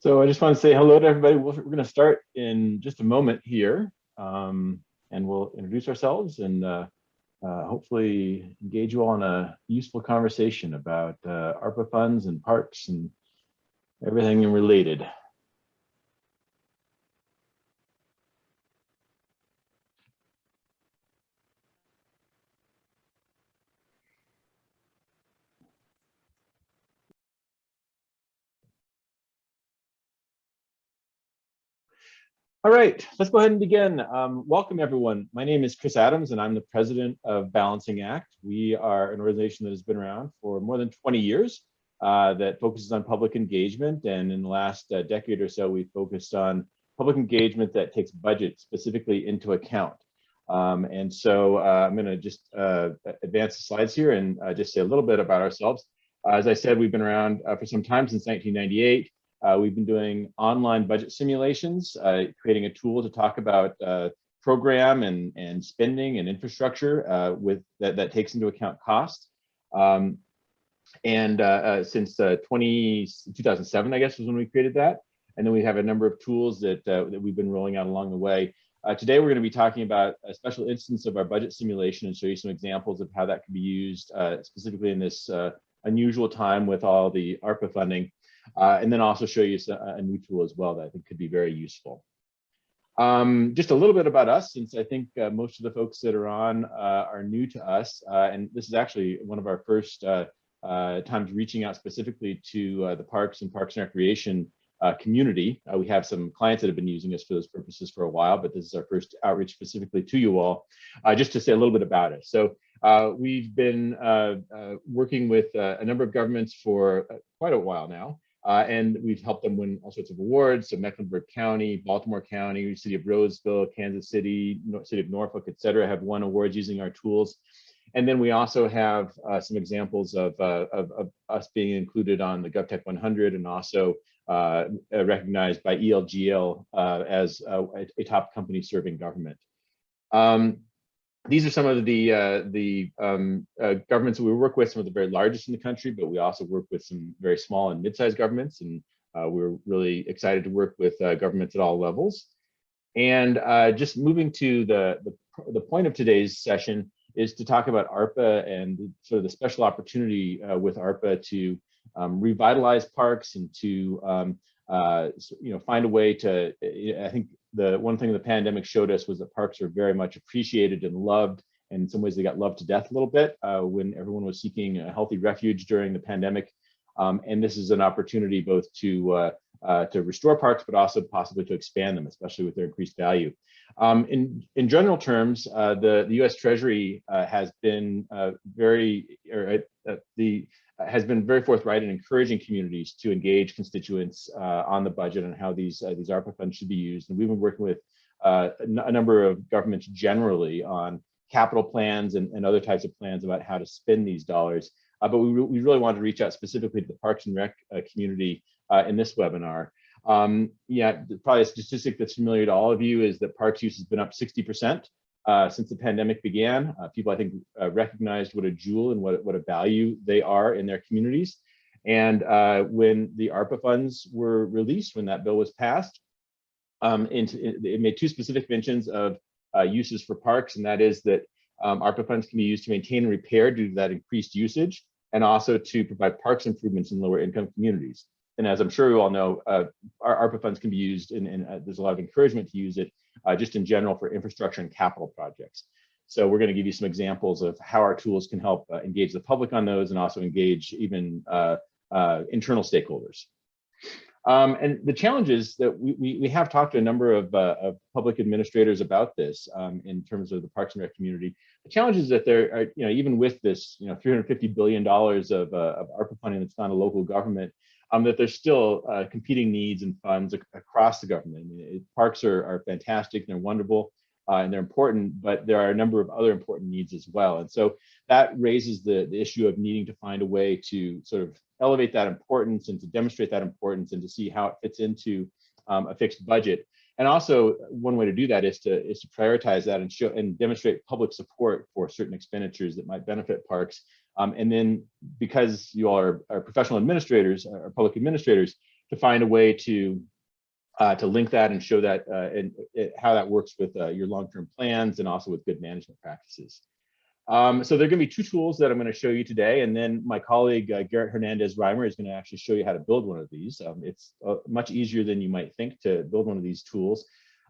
So I just want to say hello to everybody. We're going to start in just a moment here, and we'll introduce ourselves and hopefully engage you all in a useful conversation about ARPA funds and parks and everything related. All right, let's go ahead and begin. Welcome, everyone. My name is Chris Adams, and I'm the president of Balancing Act. We are an organization that has been around for more than 20 years that focuses on public engagement. And in the last decade or so, we've focused on public engagement that takes budget specifically into account. I'm going to just advance the slides here and just say a little bit about ourselves. As I said, we've been around for some time, since 1998. We've been doing online budget simulations, creating a tool to talk about program and spending and infrastructure with that takes into account cost. Since 2007, I guess, was when we created that. And then we have a number of tools that we've been rolling out along the way. Today, we're going to be talking about a special instance of our budget simulation and show you some examples of how that can be used specifically in this unusual time with all the ARPA funding. And then also show you a new tool as well that I think could be very useful. Just a little bit about us, since I think most of the folks that are on are new to us. And this is actually one of our first times reaching out specifically to the Parks and Recreation community. We have some clients that have been using us for those purposes for a while, but this is our first outreach specifically to you all, just to say a little bit about it. So we've been working with a number of governments for quite a while now. And we've helped them win all sorts of awards. So Mecklenburg County, Baltimore County, City of Roseville, Kansas City, City of Norfolk, et cetera, have won awards using our tools. And then we also have some examples of us being included on the GovTech 100 and also recognized by ELGL as a top company serving government. These are some of the governments that we work with, some of the very largest in the country, but we also work with some very small and mid-sized governments. And we're really excited to work with governments at all levels. And just moving to the point of today's session is to talk about ARPA and sort of the special opportunity with ARPA to revitalize parks and to find a way to, I think the one thing the pandemic showed us was that parks are very much appreciated and loved. And in some ways they got loved to death a little bit when everyone was seeking a healthy refuge during the pandemic. And this is an opportunity both to restore parks, but also possibly to expand them, especially with their increased value. In general terms, the U.S. Treasury has been very forthright in encouraging communities to engage constituents on the budget and how these ARPA funds should be used. And we've been working with a number of governments generally on capital plans and other types of plans about how to spend these dollars. But we really wanted to reach out specifically to the Parks and Rec community in this webinar. Probably a statistic that's familiar to all of you is that parks use has been up 60% since the pandemic began. People, I think, recognized what a jewel and what a value they are in their communities. And when the ARPA funds were released, when that bill was passed, it made two specific mentions of uses for parks, and that is that ARPA funds can be used to maintain and repair due to that increased usage, and also to provide parks improvements in lower income communities. And as I'm sure you all know, our ARPA funds can be used, and there's a lot of encouragement to use it just in general for infrastructure and capital projects. So we're going to give you some examples of how our tools can help engage the public on those and also engage even internal stakeholders. And the challenge is that we have talked to a number of public administrators about this in terms of the Parks and Rec community. The challenge is that there are, even with this, $350 billion of ARPA funding that's gone to local government, that there's still competing needs and funds across the government. I mean, parks are fantastic, they're wonderful, and they're important, but there are a number of other important needs as well. And so that raises the issue of needing to find a way to sort of elevate that importance and to demonstrate that importance and to see how it fits into a fixed budget. And also, one way to do that is to prioritize that and show and demonstrate public support for certain expenditures that might benefit parks. And then, because you all are professional administrators or public administrators, find a way to link that and show that and how that works with your long-term plans and also with good management practices. So there are going to be two tools that I'm going to show you today, and then my colleague Garrett Hernandez-Reimer is going to actually show you how to build one of these. It's much easier than you might think to build one of these tools.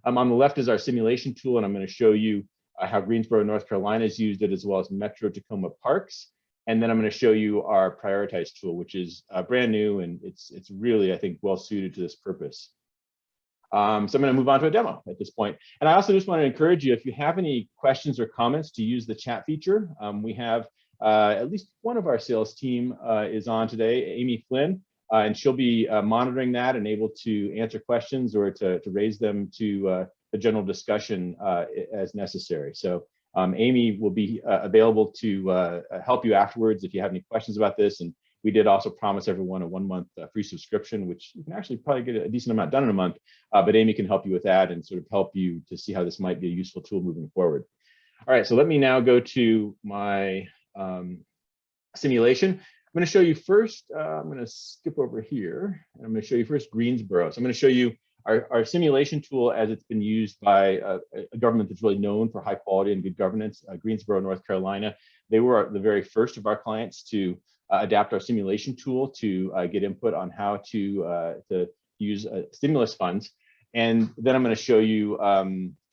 On the left is our simulation tool, and I'm going to show you how Greensboro, North Carolina has used it, as well as Metro Tacoma Parks. And then I'm going to show you our Prioritize tool, which is brand new, and it's really, I think, well suited to this purpose. So I'm going to move on to a demo at this point. And I also just want to encourage you, if you have any questions or comments, to use the chat feature. We have at least one of our sales team is on today, Amy Flynn, and she'll be monitoring that and able to answer questions or to raise them to the general discussion as necessary. So Amy will be available to help you afterwards if you have any questions about this. And we did also promise everyone a 1-month free subscription, which you can actually probably get a decent amount done in a month, but Amy can help you with that and sort of help you to see how this might be a useful tool moving forward. All right, so let me now go to my simulation. I'm going to show you first, I'm going to skip over here, and I'm going to show you first Greensboro. So I'm going to show you our simulation tool as it's been used by a government that's really known for high quality and good governance, Greensboro, North Carolina. They were the very first of our clients to adapt our simulation tool to get input on how to use stimulus funds. And then I'm going to show you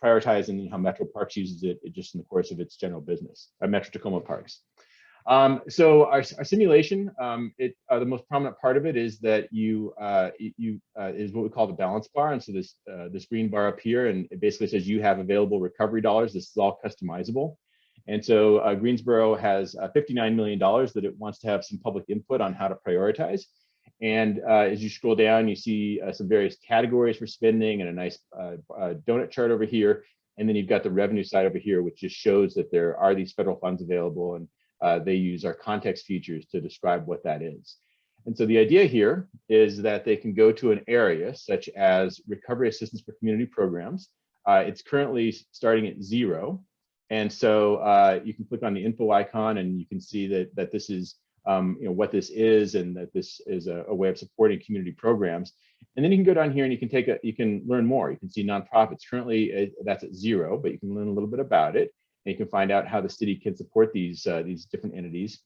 Prioritize and how Metro Parks uses it just in the course of its general business, Metro Tacoma Parks. So our simulation, the most prominent part of it is that is what we call the balance bar. And so this green bar up here, and it basically says you have available recovery dollars. This is all customizable. And so Greensboro has $59 million that it wants to have some public input on how to prioritize. And as you scroll down, you see some various categories for spending and a nice donut chart over here. And then you've got the revenue side over here, which just shows that there are these federal funds available, and they use our context features to describe what that is. And so the idea here is that they can go to an area such as recovery assistance for community programs. It's currently starting at 0. And so you can click on the info icon and you can see that this is what this is, and that this is a way of supporting community programs. And then you can go down here and you can learn more. You can see nonprofits. Currently that's at 0, but you can learn a little bit about it. And you can find out how the city can support these different entities.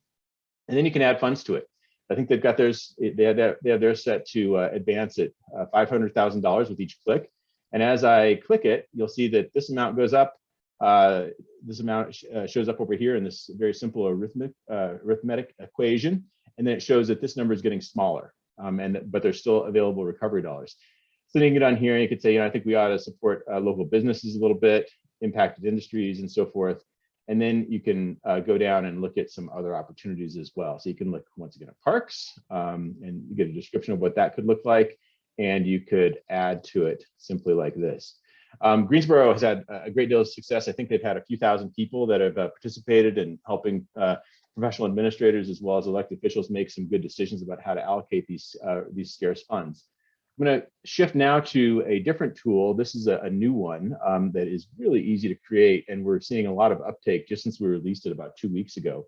And then you can add funds to it. I think they've got theirs, they have theirs set to advance at $500,000 with each click. And as I click it, you'll see that this amount goes up. This amount shows up over here in this very simple arithmetic equation, and then it shows that this number is getting smaller, but there's still available recovery dollars. So then you can get on here and you could say, I think we ought to support local businesses a little bit, impacted industries, and so forth. And then you can go down and look at some other opportunities as well. So you can look once again at parks, and you get a description of what that could look like, and you could add to it simply like this. Greensboro has had a great deal of success. I think they've had a few thousand people that have participated in helping professional administrators as well as elected officials make some good decisions about how to allocate these scarce funds. I'm going to shift now to a different tool. This is a new one that is really easy to create, and we're seeing a lot of uptake just since we released it about 2 weeks ago.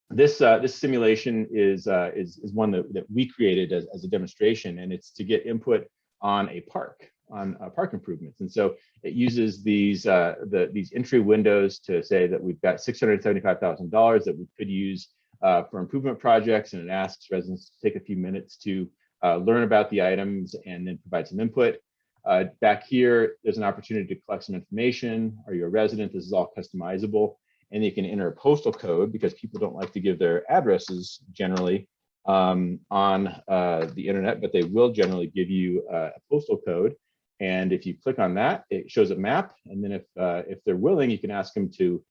This simulation is one that we created as a demonstration, and it's to get input on a park. On park improvements. And so it uses these entry windows to say that we've got $675,000 that we could use for improvement projects, and it asks residents to take a few minutes to learn about the items and then provide some input. Back here, there's an opportunity to collect some information. Are you a resident? This is all customizable. And you can enter a postal code, because people don't like to give their addresses generally on the internet, but they will generally give you a postal code. And if you click on that, it shows a map. And then if they're willing, you can ask them to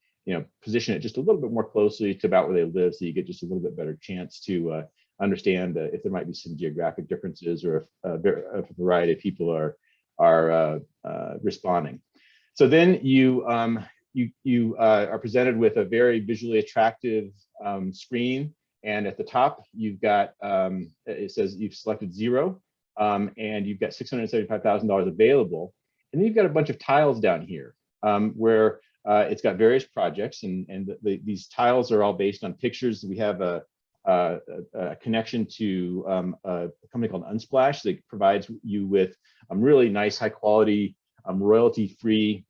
position it just a little bit more closely to about where they live, so you get just a little bit better chance to understand if there might be some geographic differences, or if a variety of people are responding. So then you are presented with a very visually attractive screen, and at the top you've got it says you've selected 0. And you've got $675,000 available. And then you've got a bunch of tiles down here where it's got various projects, and these tiles are all based on pictures. We have a a connection to a company called Unsplash that provides you with really nice, high quality, royalty-free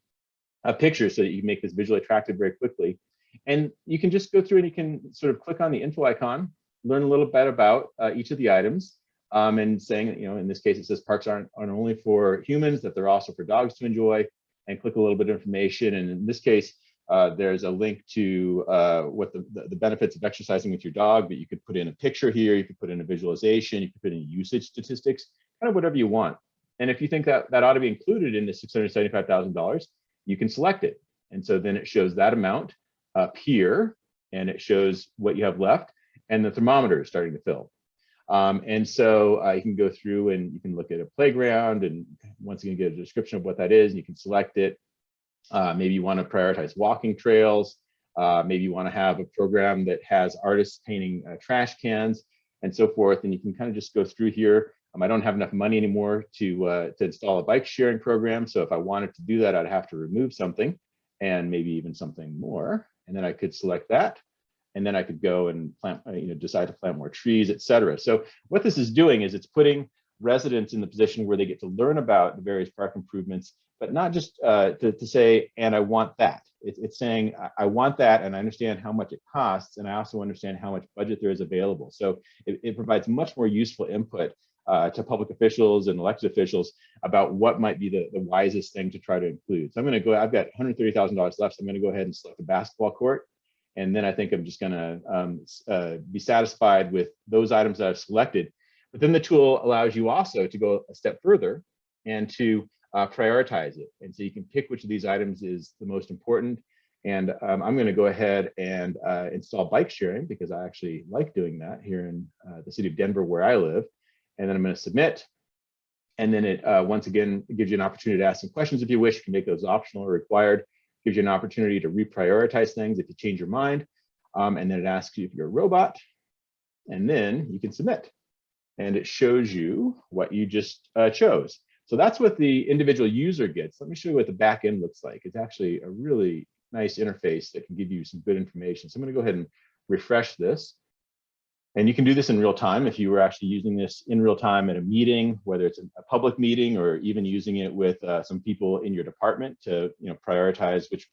pictures so that you can make this visually attractive very quickly. And you can just go through and you can sort of click on the info icon, learn a little bit about each of the items, and saying, you know, in this case, it says parks aren't only for humans, that they're also for dogs to enjoy, and click a little bit of information. And in this case, there's a link to what the benefits of exercising with your dog, but you could put in a picture here, you could put in a visualization, you could put in usage statistics, kind of whatever you want. And if you think that that ought to be included in the $675,000, you can select it. And so then it shows that amount up here, and it shows what you have left, and the thermometer is starting to fill. And so you can go through and you can look at a playground, and once again get a description of what that is, and you can select it. Maybe you want to prioritize walking trails. Maybe you want to have a program that has artists painting trash cans and so forth. And you can kind of just go through here. I don't have enough money anymore to install a bike sharing program. So if I wanted to do that, I'd have to remove something and maybe even something more. And then I could select that. And then I could go and plant, decide to plant more trees, et cetera. So what this is doing is it's putting residents in the position where they get to learn about the various park improvements, but not just to say, and I want that. It's saying, I want that, and I understand how much it costs, and I also understand how much budget there is available. So it provides much more useful input to public officials and elected officials about what might be the wisest thing to try to include. So I'm going to go, I've got $130,000 left, so I'm going to go ahead and select a basketball court. And then I think I'm just going to be satisfied with those items that I've selected. But then the tool allows you also to go a step further and to prioritize it. And so you can pick which of these items is the most important. And I'm going to go ahead and install bike sharing, because I actually like doing that here in the city of Denver, where I live. And then I'm going to submit. And then it once again gives you an opportunity to ask some questions if you wish. You can make those optional or required. Gives you an opportunity to reprioritize things if you change your mind. And then it asks you if you're a robot. And then you can submit. And it shows you what you just chose. So that's what the individual user gets. Let me show you what the back end looks like. It's actually a really nice interface that can give you some good information. So I'm going to go ahead and refresh this. And you can do this in real time if you were actually using this in real time at a meeting, whether it's a public meeting or even using it with some people in your department to prioritize which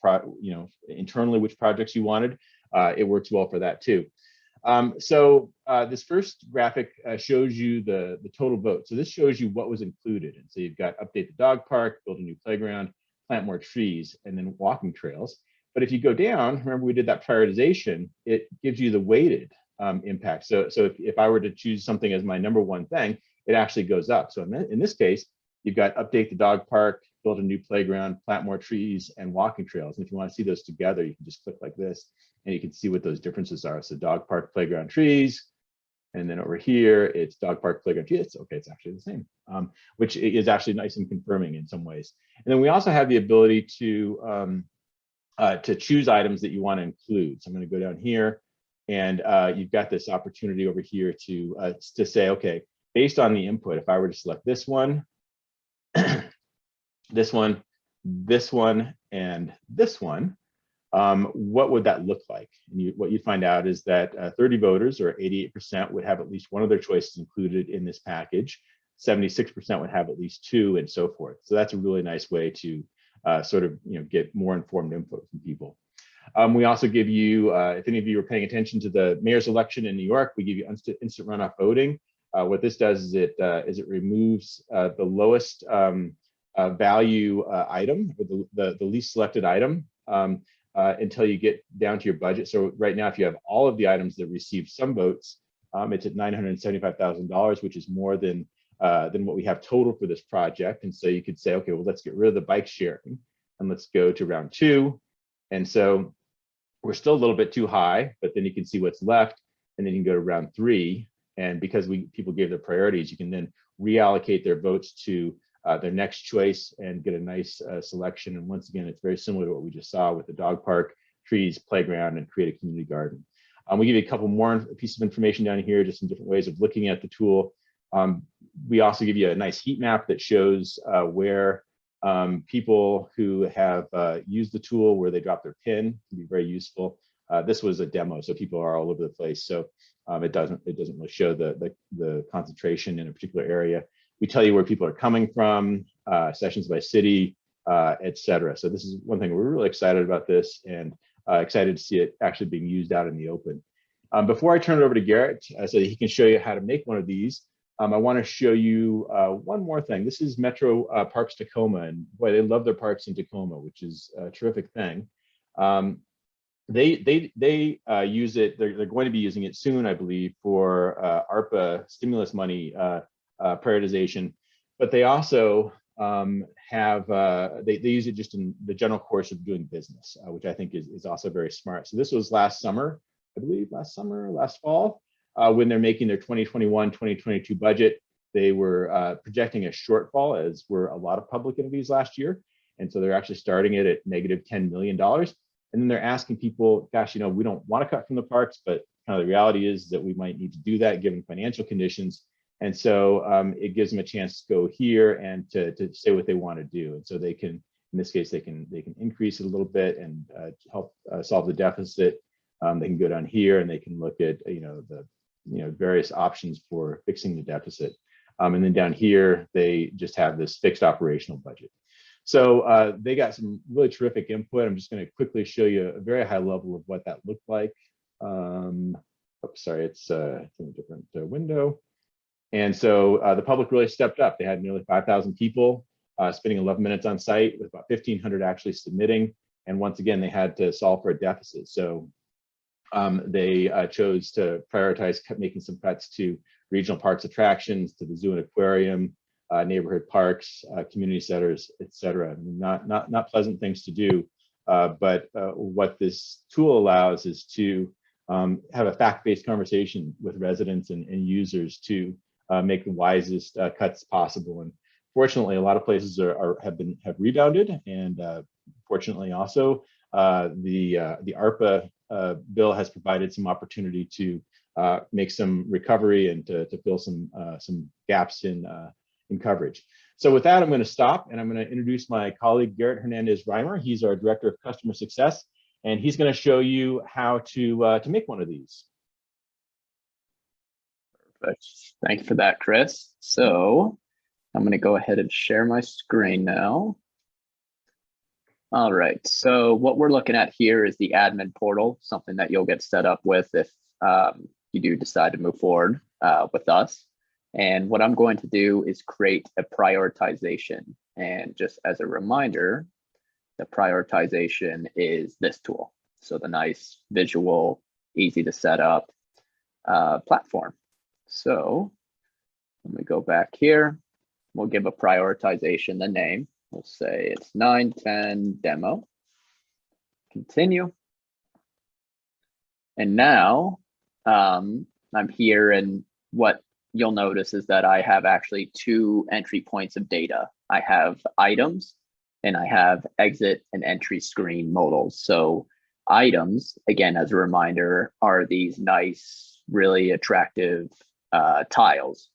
internally which projects you wanted. It works well for that too. So this first graphic shows you the total vote. So this shows you what was included. And so you've got update the dog park, build a new playground, plant more trees, and then walking trails. But if you go down, remember we did that prioritization, it gives you the weighted impact. So if I were to choose something as my number one thing, it actually goes up. So in this case, you've got update the dog park, build a new playground, plant more trees, and walking trails. And if you want to see those together, you can just click like this, and you can see what those differences are. So dog park, playground, trees, and then over here, it's dog park, playground, trees. Okay, it's actually the same, which is actually nice and confirming in some ways. And then we also have the ability to choose items that you want to include. So I'm going to go down here, and you've got this opportunity over here to say, okay, based on the input, if I were to select this one, this one, this one, and this one, what would that look like? And what you'd find out is that 30 voters, or 88%, would have at least one of their choices included in this package. 76% would have at least two, and so forth. So that's a really nice way to sort of get more informed input from people. We also give you, if any of you are paying attention to the mayor's election in New York, we give you instant runoff voting. What this does is it removes the lowest value item, or the least selected item, until you get down to your budget. So right now, if you have all of the items that receive some votes, it's at $975,000, which is more than what we have total for this project. And so you could say, okay, well, let's get rid of the bike sharing and let's go to round 2. And so we're still a little bit too high, but then you can see what's left, and then you can go to round 3. And because people gave their priorities, you can then reallocate their votes to their next choice and get a nice selection. And once again, it's very similar to what we just saw with the dog park, trees, playground, and create a community garden. We give you a couple more pieces of information down here, just some different ways of looking at the tool. We also give you a nice heat map that shows where people who have used the tool, where they drop their pin, can be very useful. This was a demo, so people are all over the place. So It doesn't really show the concentration in a particular area. We tell you where people are coming from, sessions by city, et cetera. So this is one thing we're really excited about this, and excited to see it actually being used out in the open. Before I turn it over to Garrett so that he can show you how to make one of these, I want to show you one more thing. This is Metro Parks Tacoma, and boy, they love their parks in Tacoma, which is a terrific thing. They use it. They're going to be using it soon, I believe, for ARPA stimulus money prioritization. But they also have they use it just in the general course of doing business, which I think is also very smart. So this was last summer, I believe, last fall, when they're making their 2021-2022 budget. They were projecting a shortfall, as were a lot of public entities last year, and so they're actually starting it at negative $10 million. And then they're asking people, gosh, we don't want to cut from the parks, but kind of the reality is that we might need to do that given financial conditions. And so it gives them a chance to go here and to say what they want to do. And so they can, in this case, they can increase it a little bit and help solve the deficit. They can go down here and they can look at the various options for fixing the deficit. And then down here, they just have this fixed operational budget. So they got some really terrific input. I'm just going to quickly show you a very high level of what that looked like. Oops, sorry, it's in a different window. And so the public really stepped up. They had nearly 5,000 people spending 11 minutes on site, with about 1,500 actually submitting. And once again, they had to solve for a deficit. So they chose to prioritize making some cuts to regional parks attractions, to the zoo and aquarium, neighborhood parks, community centers, et cetera. Not pleasant things to do, but what this tool allows is to have a fact-based conversation with residents and users to make the wisest cuts possible. And fortunately, a lot of places have rebounded, and fortunately also the ARPA bill has provided some opportunity to make some recovery and to fill some gaps in coverage. So with that, I'm going to stop, and I'm going to introduce my colleague, Garrett Hernandez-Reimer. He's our Director of Customer Success, and he's going to show you how to make one of these. Perfect. Thank you for that, Chris. So I'm going to go ahead and share my screen now. All right, so what we're looking at here is the admin portal, something that you'll get set up with if you do decide to move forward with us. And what I'm going to do is create a prioritization. And just as a reminder, the prioritization is this tool. So the nice visual, easy to set up platform. So let me go back here. We'll give a prioritization the name. We'll say it's 910 demo. Continue. And now I'm here, and what you'll notice is that I have actually two entry points of data. I have items and I have exit and entry screen modals. So items, again, as a reminder, are these nice, really attractive tiles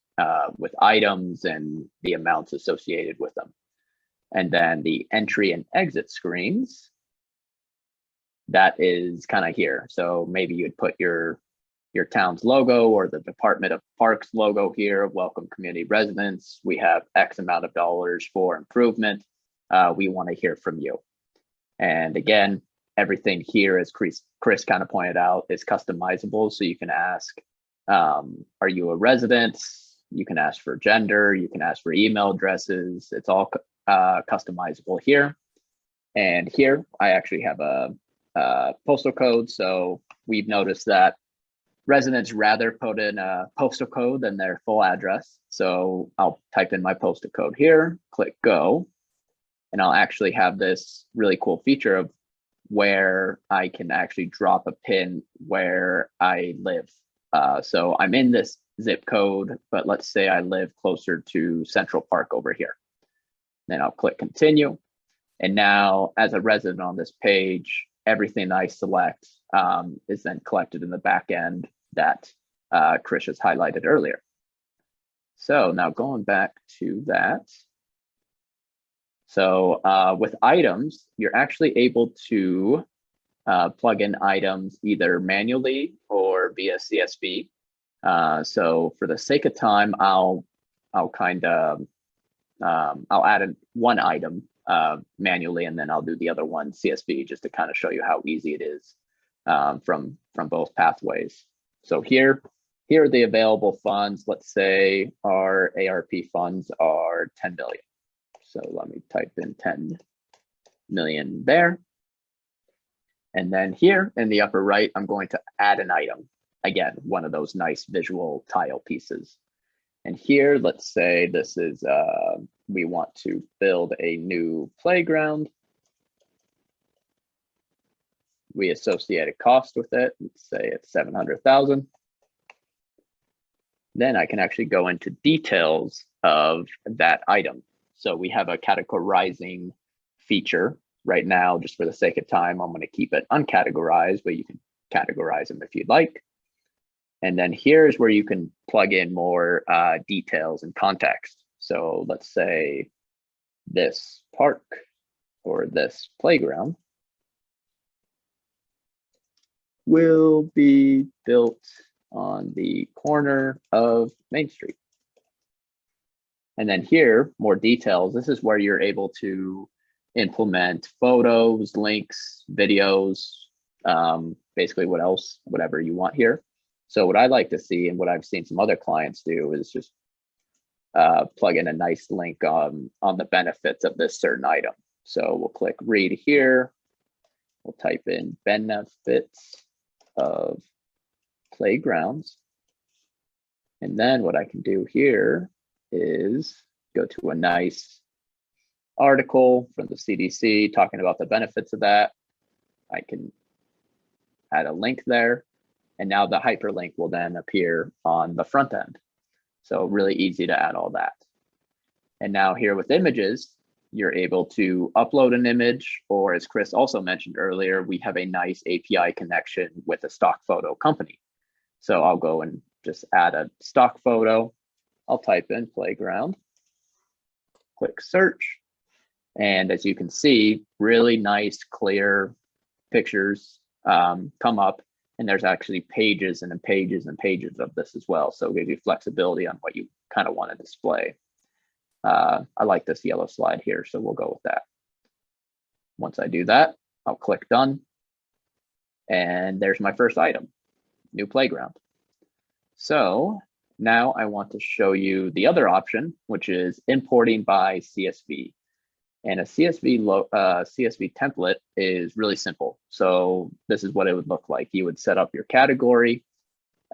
with items and the amounts associated with them. And then the entry and exit screens, that is kind of here. So maybe you'd put your town's logo or the Department of Parks logo here. Welcome community residents. We have X amount of dollars for improvement. We want to hear from you. And again, everything here, as Chris kind of pointed out, is customizable. So you can ask, are you a resident? You can ask for gender. You can ask for email addresses. It's all customizable here. And here I actually have a postal code. So we've noticed that residents rather put in a postal code than their full address. So I'll type in my postal code here, click go, and I'll actually have this really cool feature of where I can actually drop a pin where I live. So I'm in this zip code, but let's say I live closer to Central Park over here. Then I'll click continue. And now as a resident on this page, everything I select is then collected in the back end that Chris has highlighted earlier. So now going back to that. So with items, you're actually able to plug in items either manually or via CSV. So for the sake of time, I'll kind of I'll add one item manually, and then I'll do the other one CSV, just to kind of show you how easy it is from both pathways. So here are the available funds. Let's say our ARP funds are 10 million. So let me type in 10 million there. And then here in the upper right, I'm going to add an item. Again, one of those nice visual tile pieces. And here, let's say this is, we want to build a new playground. We associate a cost with it. Let's say it's 700,000. Then I can actually go into details of that item. So we have a categorizing feature right now. Just for the sake of time, I'm going to keep it uncategorized, but you can categorize them if you'd like. And then here's where you can plug in more details and context. So let's say this park or this playground will be built on the corner of Main Street. And then here, more details. This is where you're able to implement photos, links, videos, basically whatever you want here. So what I like to see, and what I've seen some other clients do, is just plug in a nice link on the benefits of this certain item. So we'll click read here. We'll type in benefits of playgrounds. And then what I can do here is go to a nice article from the CDC talking about the benefits of that. I can add a link there. And now the hyperlink will then appear on the front end. So really easy to add all that. And now here with images, you're able to upload an image, or as Chris also mentioned earlier, we have a nice API connection with a stock photo company. So I'll go and just add a stock photo. I'll type in playground, click search. And as you can see, really nice, clear pictures come up. And there's actually pages and pages and pages of this as well. So it gives you flexibility on what you kind of want to display. I like this yellow slide here, so we'll go with that. Once I do that, I'll click done. And there's my first item, new playground. So now I want to show you the other option, which is importing by CSV. And a CSV template is really simple. So this is what it would look like. You would set up your category.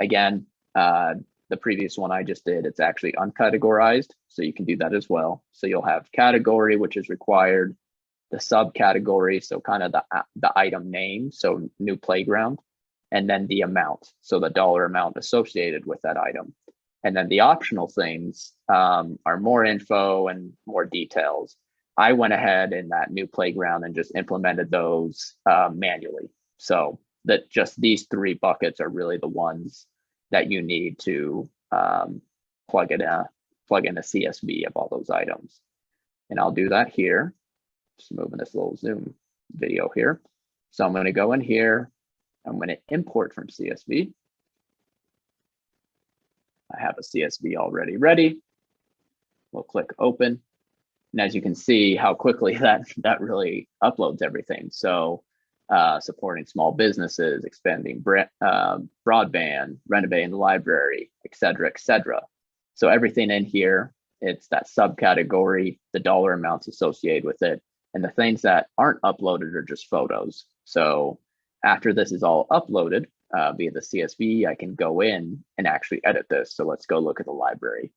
Again, the previous one I just did, it's actually uncategorized. So you can do that as well. So you'll have category, which is required, the subcategory, so kind of the item name, so new playground, and then the amount, so the dollar amount associated with that item. And then the optional things are more info and more details. I went ahead in that new playground and just implemented those manually. So that just these three buckets are really the ones that you need to plug in a CSV of all those items. And I'll do that here. Just moving this little Zoom video here. So I'm going to go in here. I'm going to import from CSV. I have a CSV already ready. We'll click open. And as you can see how quickly that really uploads everything. So supporting small businesses, expanding broadband, renovating the library, et cetera, et cetera. So everything in here, it's that subcategory, the dollar amounts associated with it, and the things that aren't uploaded are just photos. So after this is all uploaded via the CSV, I can go in and actually edit this. So let's go look at the library.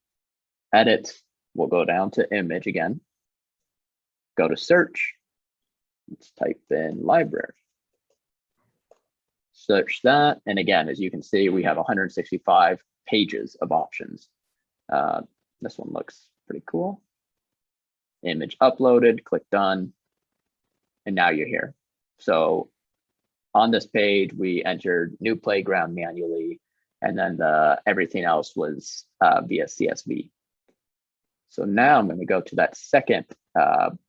Edit, we'll go down to image again, go to search, let's type in library. Search that, and again, as you can see, we have 165 pages of options. This one looks pretty cool. Image uploaded, click done, and now you're here. So on this page, we entered new playground manually, and then everything else was via CSV. So now I'm going to go to that second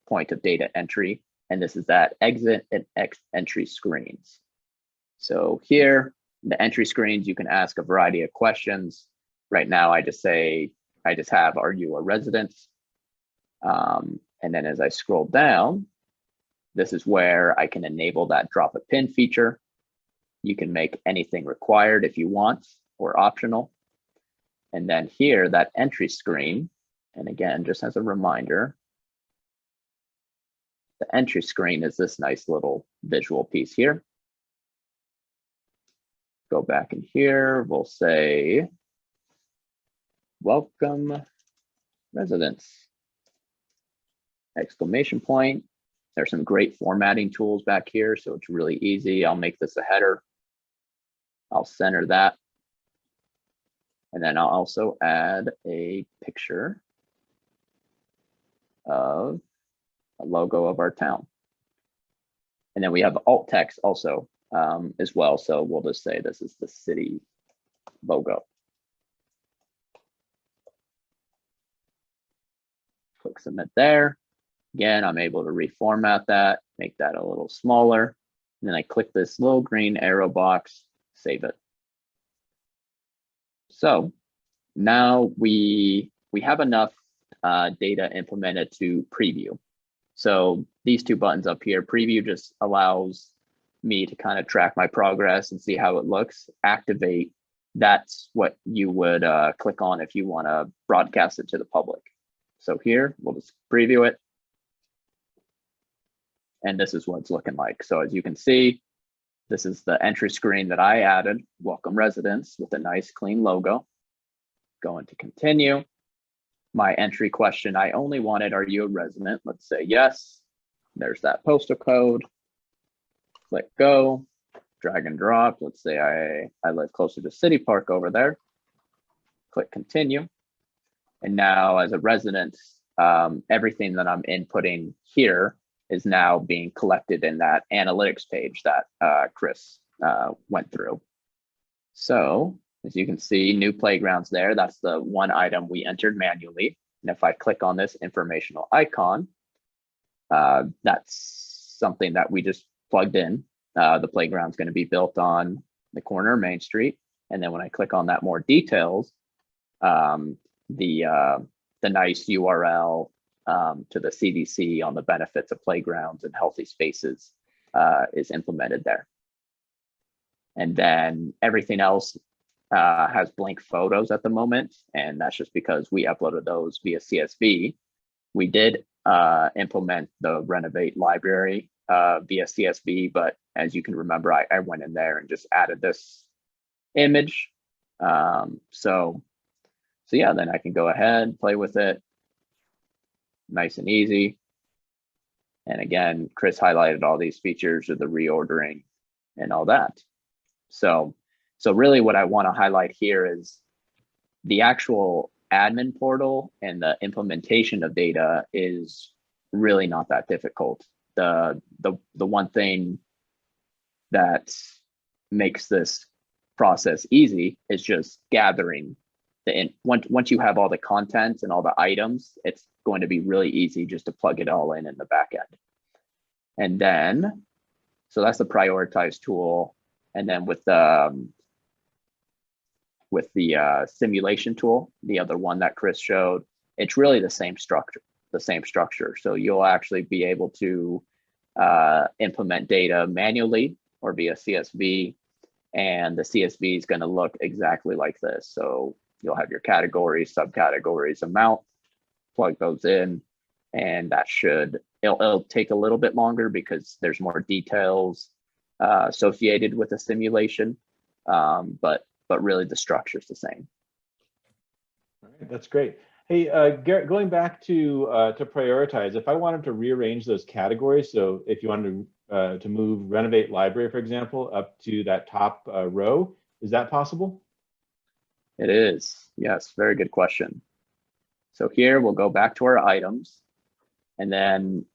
point of data entry, and this is that exit and entry screens. So here The entry screens, you can ask a variety of questions. Right now, I just have, are you a resident? And then as I scroll down, this is where I can enable that drop a pin feature. You can make anything required if you want or optional. And then here, that entry screen, and again, just as a reminder, the entry screen is this nice little visual piece here. Go back in here, we'll say, welcome residents, exclamation point. There's some great formatting tools back here, so it's really easy. I'll make this a header. I'll center that. And then I'll also add a picture of a logo of our town. And then we have alt text also as well. So we'll just say this is the city logo. Click submit there. Again, I'm able to reformat that, make that a little smaller. And then I click this little green arrow box, save it. So now we have enough data implemented to preview. So these two buttons up here, preview just allows me to kind of track my progress and see how it looks. Activate, that's what you would click on if you want to broadcast it to the public. So here, we'll just preview it. And this is what it's looking like. So as you can see, this is the entry screen that I added, welcome residents, with a nice clean logo. Going to continue. My entry question, I only wanted, are you a resident? Let's say yes. There's that postal code. Click go, drag and drop. Let's say I live closer to City Park over there. Click continue. And now as a resident, everything that I'm inputting here is now being collected in that analytics page that Chris went through. So as you can see, new playgrounds there. That's the one item we entered manually. And if I click on this informational icon, that's something that we just plugged in. The playground's going to be built on the corner of Main Street. And then when I click on that more details, the nice URL to the CDC on the benefits of playgrounds and healthy spaces is implemented there. And then everything else has blank photos at the moment, and that's just because we uploaded those via CSV. We did implement the Renovate library via CSV, but as you can remember, I went in there and just added this image. So yeah, then I can go ahead, play with it. Nice and easy. And again, Chris highlighted all these features of the reordering and all that. So really what I want to highlight here is the actual admin portal and the implementation of data is really not that difficult. The one thing that makes this process easy is just gathering once you have all the content and all the items, it's going to be really easy just to plug it all in the back end. And then, so that's the prioritize tool. And then with the simulation tool, the other one that Chris showed, it's really the same structure. So you'll actually be able to implement data manually or via CSV, and the CSV is going to look exactly like this. So you'll have your categories, subcategories, amount, plug those in, and that it'll take a little bit longer because there's more details associated with the simulation, but really the structure is the same. All right, that's great. Hey, Garrett, going back to prioritize, if I wanted to rearrange those categories, so if you wanted to move Renovate Library, for example, up to that top row, is that possible? It is, yes, very good question. So here we'll go back to our items, and then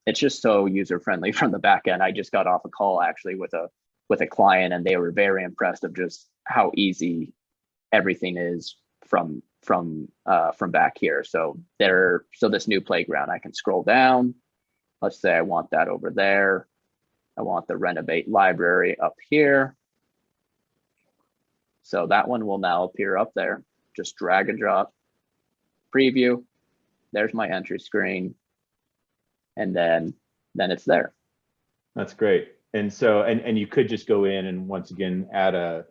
it's just so user-friendly from the back end. I just got off a call actually with a client, and they were very impressed of just how easy everything is from back here. So this new playground, I can scroll down. Let's say I want that over there. I want the Renovate Library up here. So that one will now appear up there. Just drag and drop, preview. There's my entry screen. And then it's there. That's great. And so, and you could just go in and once again, add a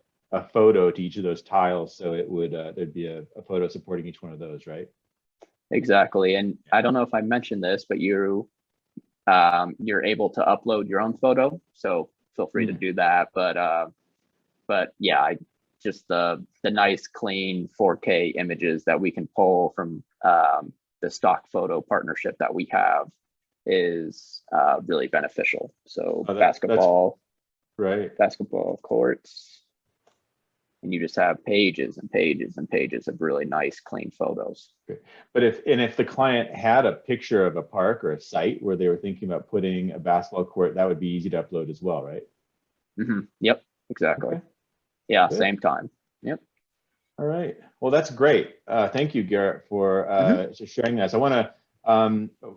photo to each of those tiles. So it would, there'd be a photo supporting each one of those, right? Exactly. And I don't know if I mentioned this, but you're able to upload your own photo. So feel free to do that. But yeah, just the nice clean 4K images that we can pull from the stock photo partnership that we have is really beneficial. So basketball, right? Basketball courts, and you just have pages and pages and pages of really nice, clean photos. But if the client had a picture of a park or a site where they were thinking about putting a basketball court, that would be easy to upload as well, right? Yep, exactly. Okay. Yeah, good. Same time. Yep. All right. Well, that's great. Thank you, Garrett, for sharing that. So I want to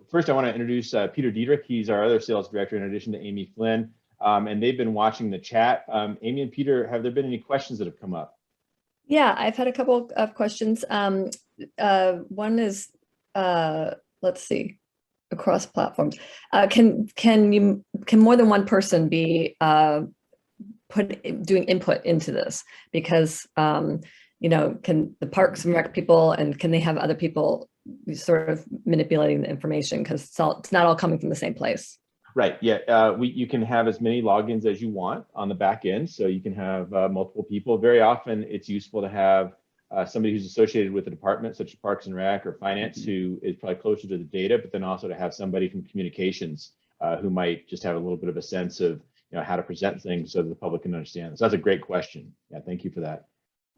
first I want to introduce Peter Diedrich. He's our other sales director in addition to Amy Flynn. And they've been watching the chat. Amy and Peter, have there been any questions that have come up? Yeah, I've had a couple of questions. One is, let's see, across platforms. Can more than one person be doing input into this? Because you know, can the Parks and Rec people, and can they have other people sort of manipulating the information, because it's not all coming from the same place? Right. Yeah. You can have as many logins as you want on the back end. So you can have multiple people. Very often it's useful to have somebody who's associated with a department such as Parks and Rec or Finance, who is probably closer to the data, but then also to have somebody from communications who might just have a little bit of a sense of, you know, how to present things so that the public can understand. So that's a great question. Yeah. Thank you for that.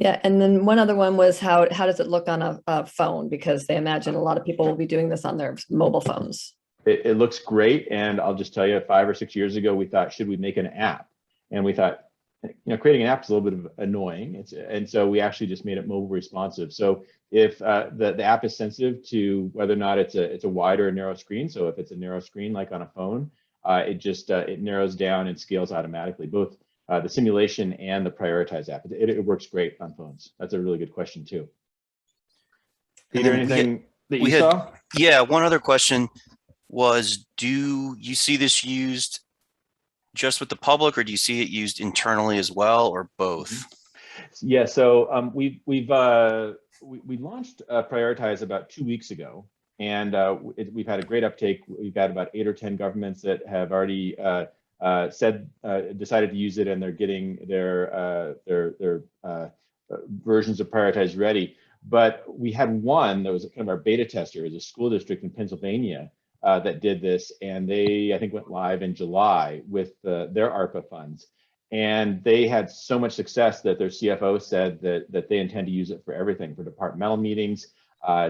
Yeah, and then one other one was how does it look on a phone? Because they imagine a lot of people will be doing this on their mobile phones. It looks great. And I'll just tell you, 5 or 6 years ago, we thought, should we make an app? And we thought, you know, creating an app is a little bit of annoying. And so we actually just made it mobile responsive. So if the app is sensitive to whether or not it's a wide or a narrow screen. So if it's a narrow screen, like on a phone, it narrows down and scales automatically, both the simulation and the prioritized app. It works great on phones. That's a really good question too. Peter, anything that you saw? Yeah, one other question was, do you see this used just with the public, or do you see it used internally as well, or both? Yeah, so we launched Prioritize about 2 weeks ago, and we've had a great uptake. We've got about 8 or 10 governments that have already decided to use it, and they're getting their versions of Prioritize ready. But we had one that was kind of our beta tester, is a school district in Pennsylvania that did this, and they, I think, went live in July with their ARPA funds. And they had so much success that their CFO said that they intend to use it for everything, for departmental meetings,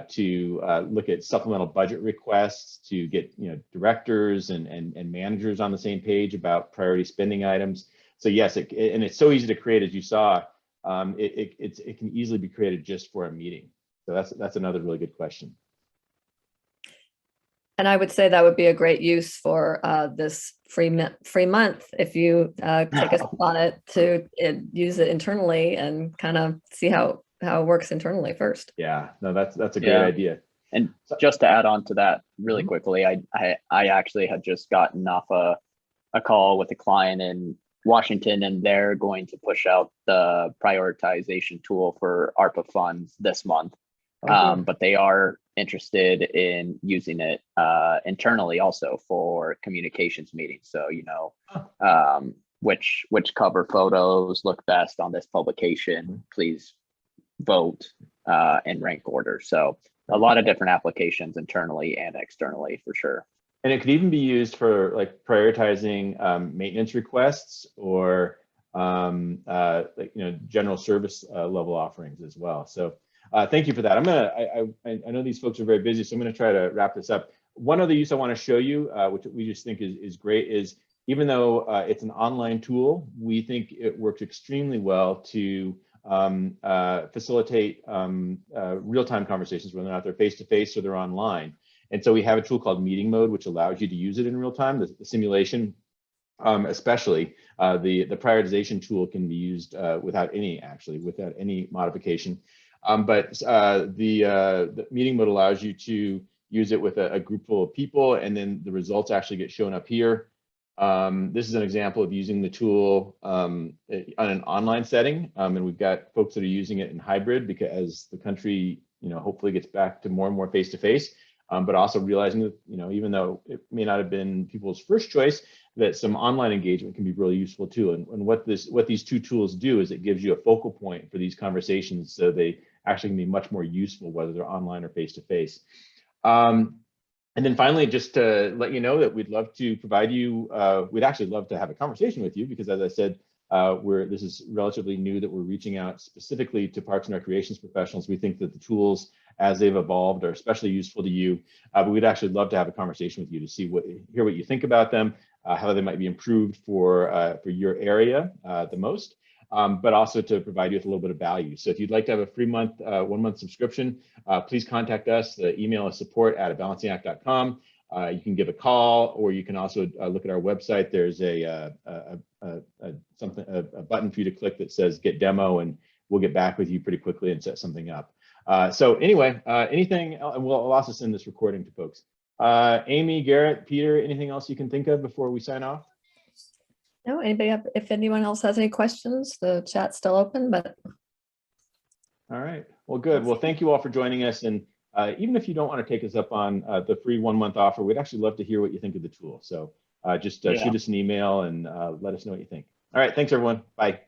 to look at supplemental budget requests, to get, you know, directors and managers on the same page about priority spending items. So yes, and it's so easy to create, as you saw. It can easily be created just for a meeting. So that's another really good question. And I would say that would be a great use for this free month, if you take us on it to use it internally and kind of see how it works internally first. Yeah, no, that's a great idea. And just to add on to that really quickly, I actually had just gotten off a call with a client in Washington, and they're going to push out the prioritization tool for ARPA funds this month. Okay. But they are interested in using it internally also for communications meetings. So, you know, which cover photos look best on this publication, please vote in rank order. So a lot of different applications internally and externally for sure. And it could even be used for like prioritizing maintenance requests or like, you know, general service level offerings as well. So thank you for that. I know these folks are very busy, so I'm gonna try to wrap this up. One other use I want to show you, which we just think is great, is even though it's an online tool, we think it works extremely well to facilitate real-time conversations, whether or not they're face-to-face or they're online. And so we have a tool called Meeting Mode, which allows you to use it in real time. The simulation especially the prioritization tool can be used without any modification. But the meeting mode allows you to use it with a group full of people, and then the results actually get shown up here. This is an example of using the tool on an online setting, and we've got folks that are using it in hybrid because as the country, hopefully gets back to more and more face-to-face, but also realizing that, even though it may not have been people's first choice, that some online engagement can be really useful too. And what these two tools do is it gives you a focal point for these conversations, so they actually can be much more useful whether they're online or face-to-face. And then finally, just to let you know that we'd love to provide you, we'd actually love to have a conversation with you because, as I said, this is relatively new that we're reaching out specifically to parks and recreations professionals. We think that the tools as they've evolved are especially useful to you, but we'd actually love to have a conversation with you to hear what you think about them, how they might be improved for your area the most. But also to provide you with a little bit of value. So if you'd like to have a free month, 1 month subscription, please contact us. The email is support@abalancingAct.com. You can give a call, or you can also look at our website. There's a button for you to click that says "Get Demo," and we'll get back with you pretty quickly and set something up. So anyway, anything, and we'll also send this recording to folks. Amy, Garrett, Peter, anything else you can think of before we sign off? No, if anyone else has any questions, the chat's still open, but. All right, well, good. Well, thank you all for joining us. And even if you don't want to take us up on the free 1 month offer, we'd actually love to hear what you think of the tool. So just shoot us an email and let us know what you think. All right, thanks everyone. Bye.